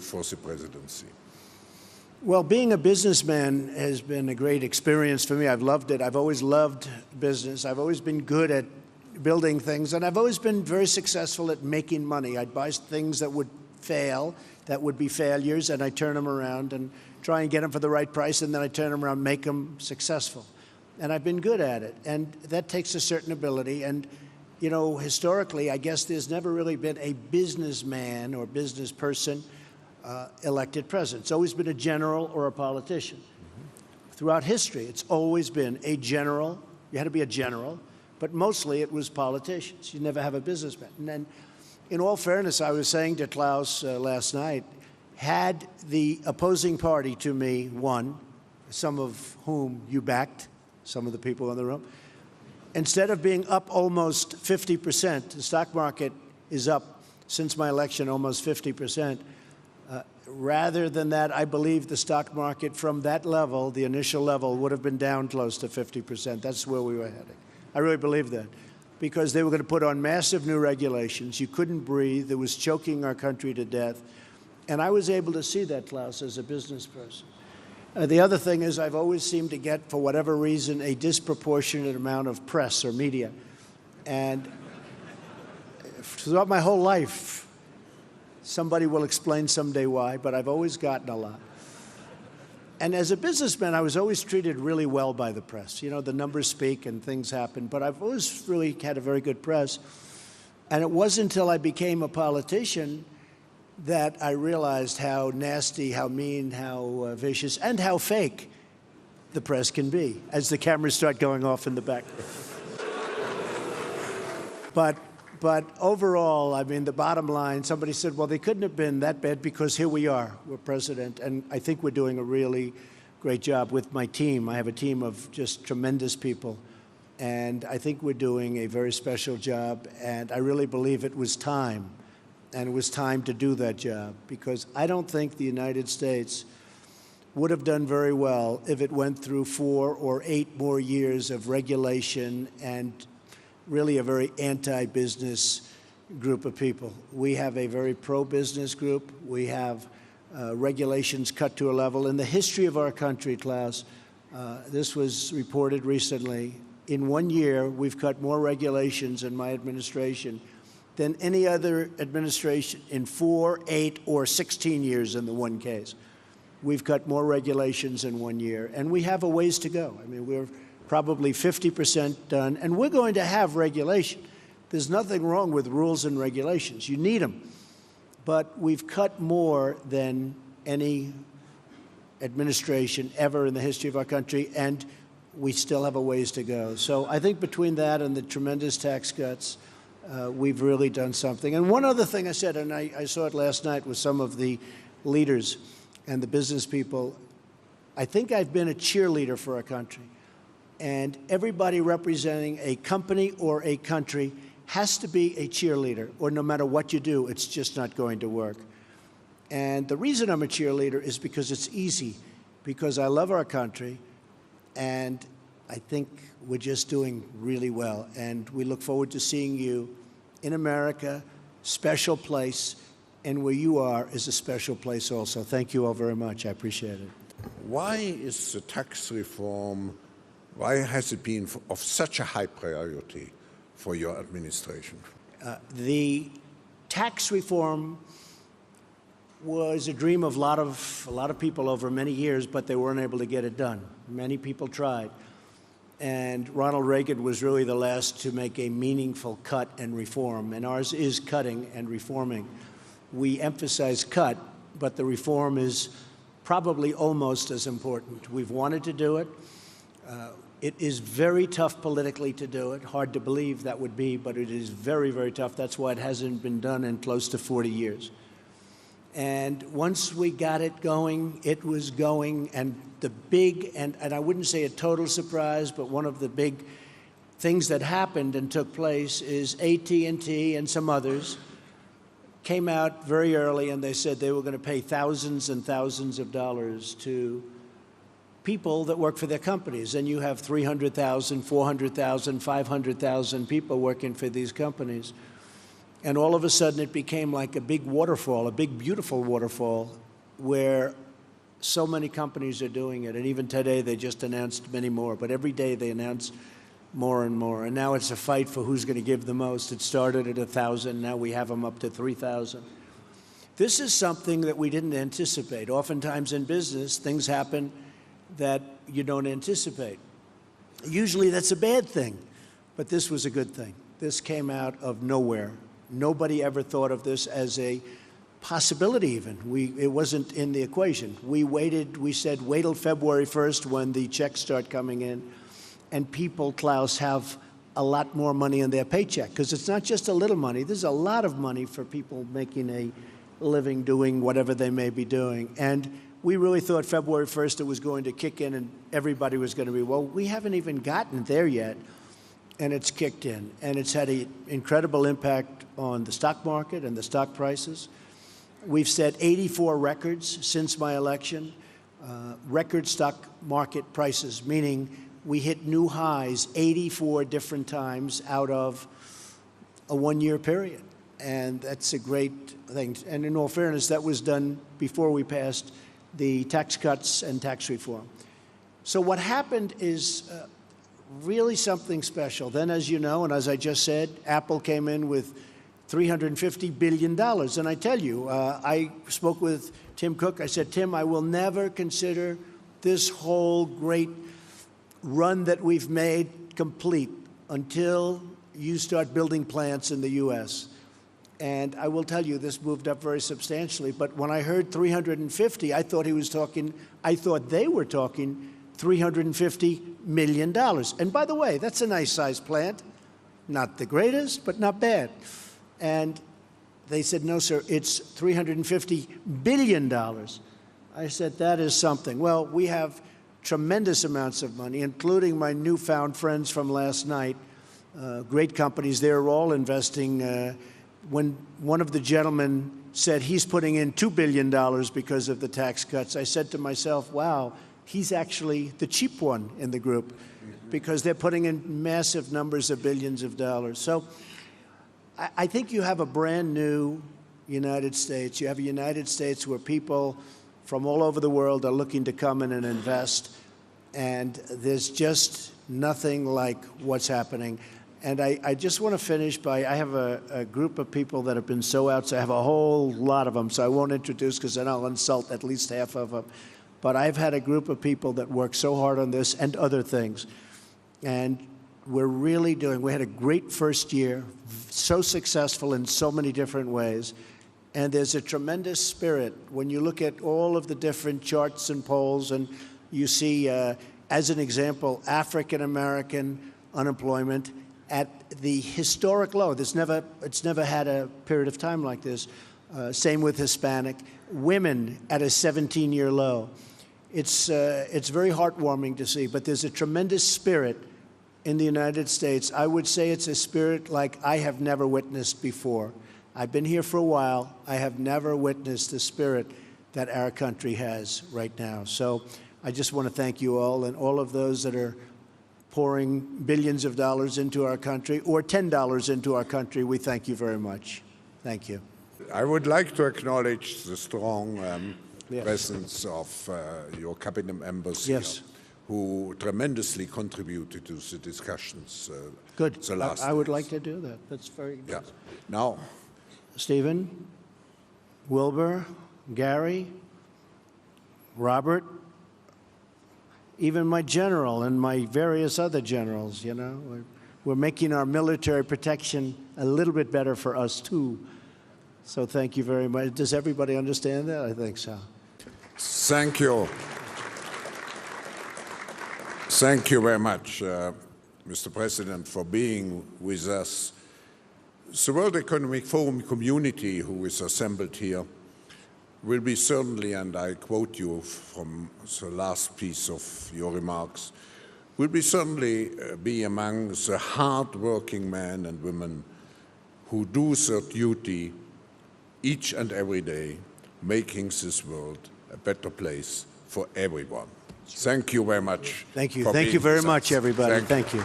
for the presidency? Well, being a businessman has been a great experience for me. I've loved it. I've always loved business. I've always been good at building things, and I've always been very successful at making money. I'd buy things that would fail, that would be failures, and I'd turn them around and try and get them for the right price, and then I'd turn them around and make them successful. And I've been good at it, and that takes a certain ability. And, you know, historically, I guess there's never really been a businessman or business person elected president. It's always been a general or a politician. Throughout history, it's always been a general. You had to be a general, but mostly it was politicians. You never have a businessman. And then, in all fairness, I was saying to Klaus last night, had the opposing party to me won, some of whom you backed, some of the people in the room, instead of being up almost 50%, the stock market is up since my election almost 50%. Rather than that, I believe the stock market from that level, the initial level, would have been down close to 50%. That's where we were heading. I really believe that, because they were going to put on massive new regulations. You couldn't breathe. It was choking our country to death. And I was able to see that, Klaus, as a business person. The other thing is I've always seemed to get, for whatever reason, a disproportionate amount of press or media. And throughout my whole life, somebody will explain someday why, but I've always gotten a lot. And as a businessman, I was always treated really well by the press. You know, the numbers speak and things happen, but I've always really had a very good press. And it wasn't until I became a politician that I realized how nasty, how mean, how vicious, and how fake the press can be as the cameras start going off in the back. But overall, I mean, the bottom line, somebody said, well, they couldn't have been that bad because here we are, we're president. And I think we're doing a really great job with my team. I have a team of just tremendous people. And I think we're doing a very special job. And I really believe it was time. And it was time to do that job, because I don't think the United States would have done very well if it went through 4 or 8 more years of regulation and really a very anti-business group of people. We have a very pro-business group. We have regulations cut to a level. In the history of our country, Klaus, this was reported recently, in 1 year, we've cut more regulations in my administration than any other administration in 4, 8, or 16 years in the one case. We've cut more regulations in 1 year, and we have a ways to go. I mean, we're probably 50% done, and we're going to have regulation. There's nothing wrong with rules and regulations. You need them. But we've cut more than any administration ever in the history of our country, and we still have a ways to go. So I think between that and the tremendous tax cuts, we've really done something. And one other thing I said, and I saw it last night with some of the leaders and the business people, I think I've been a cheerleader for our country. And everybody representing a company or a country has to be a cheerleader, or no matter what you do, it's just not going to work. And the reason I'm a cheerleader is because it's easy, because I love our country, and I think we're just doing really well. And we look forward to seeing you in America, special place, and where you are is a special place also. Thank you all very much. I appreciate it. Why is the tax reform, why has it been of such a high priority for your administration? The tax reform was a dream of a lot of people over many years, but they weren't able to get it done. Many people tried. And Ronald Reagan was really the last to make a meaningful cut and reform, and ours is cutting and reforming. We emphasize cut, but the reform is probably almost as important. We've wanted to do it. It is very tough politically to do it. Hard to believe that would be, but it is very, very tough. That's why it hasn't been done in close to 40 years. And once we got it going, it was going. And the big, and I wouldn't say a total surprise, but one of the big things that happened and took place is AT&T and some others came out very early and they said they were going to pay thousands and thousands of dollars to people that work for their companies. And you have 300,000, 400,000, 500,000 people working for these companies. And all of a sudden, it became like a big waterfall, a big, beautiful waterfall, where so many companies are doing it. And even today, they just announced many more. But every day, they announce more and more. And now it's a fight for who's going to give the most. It started at 1,000. Now we have them up to 3,000. This is something that we didn't anticipate. Oftentimes in business, things happen that you don't anticipate. Usually that's a bad thing, but this was a good thing. This came out of nowhere. Nobody ever thought of this as a possibility even. It wasn't in the equation. We waited, we said, wait till February 1st when the checks start coming in, and people, Klaus, have a lot more money in their paycheck, because it's not just a little money. There's a lot of money for people making a living doing whatever they may be doing. And we really thought February 1st it was going to kick in and everybody was going to be, well, we haven't even gotten there yet. And it's kicked in. And it's had an incredible impact on the stock market and the stock prices. We've set 84 records since my election, record stock market prices, meaning we hit new highs 84 different times out of a one-year period. And that's a great thing. And in all fairness, that was done before we passed the tax cuts and tax reform. So what happened is really something special. Then, as you know, and as I just said, Apple came in with $350 billion. And I tell you, I spoke with Tim Cook. I said, Tim, I will never consider this whole great run that we've made complete until you start building plants in the U.S. And I will tell you, this moved up very substantially. But when I heard 350, I thought they were talking $350 million. And by the way, that's a nice sized plant. Not the greatest, but not bad. And they said, no, sir, it's $350 billion. I said, that is something. Well, we have tremendous amounts of money, including my newfound friends from last night, great companies. They're all investing. When one of the gentlemen said he's putting in $2 billion because of the tax cuts, I said to myself, wow, he's actually the cheap one in the group, because they're putting in massive numbers of billions of dollars. So I think you have a brand new United States. You have a United States where people from all over the world are looking to come in and invest, and there's just nothing like what's happening. And I just want to finish by, I have a group of people that have been so outside. I have a whole lot of them, so I won't introduce because then I'll insult at least half of them. But I've had a group of people that work so hard on this and other things. And we're really doing, we had a great first year, so successful in so many different ways. And there's a tremendous spirit when you look at all of the different charts and polls, and you see, as an example, African-American unemployment at the historic low. It's never had a period of time like this. Same with Hispanic. Women at a 17-year low. It's very heartwarming to see, but there's a tremendous spirit in the United States. I would say it's a spirit like I have never witnessed before. I've been here for a while. I have never witnessed the spirit that our country has right now. So I just want to thank you all, and all of those that are pouring billions of dollars into our country, or $10 into our country. We thank you very much. Thank you. I would like to acknowledge the strong presence of your cabinet members here, who tremendously contributed to the discussions. Good. I would like to do that. That's very good. Yeah. Now, Stephen, Wilbur, Gary, Robert, even my general and my various other generals, you know, we're making our military protection a little bit better for us too. So thank you very much. Does everybody understand that? I think so. Thank you. Thank you very much, Mr. President, for being with us. The World Economic Forum community who is assembled here will be certainly, and I quote you from the last piece of your remarks, will be certainly be among the hard-working men and women who do their duty each and every day, making this world a better place for everyone. Thank you very much. Thank you. Thank you very much, everybody. Thank you.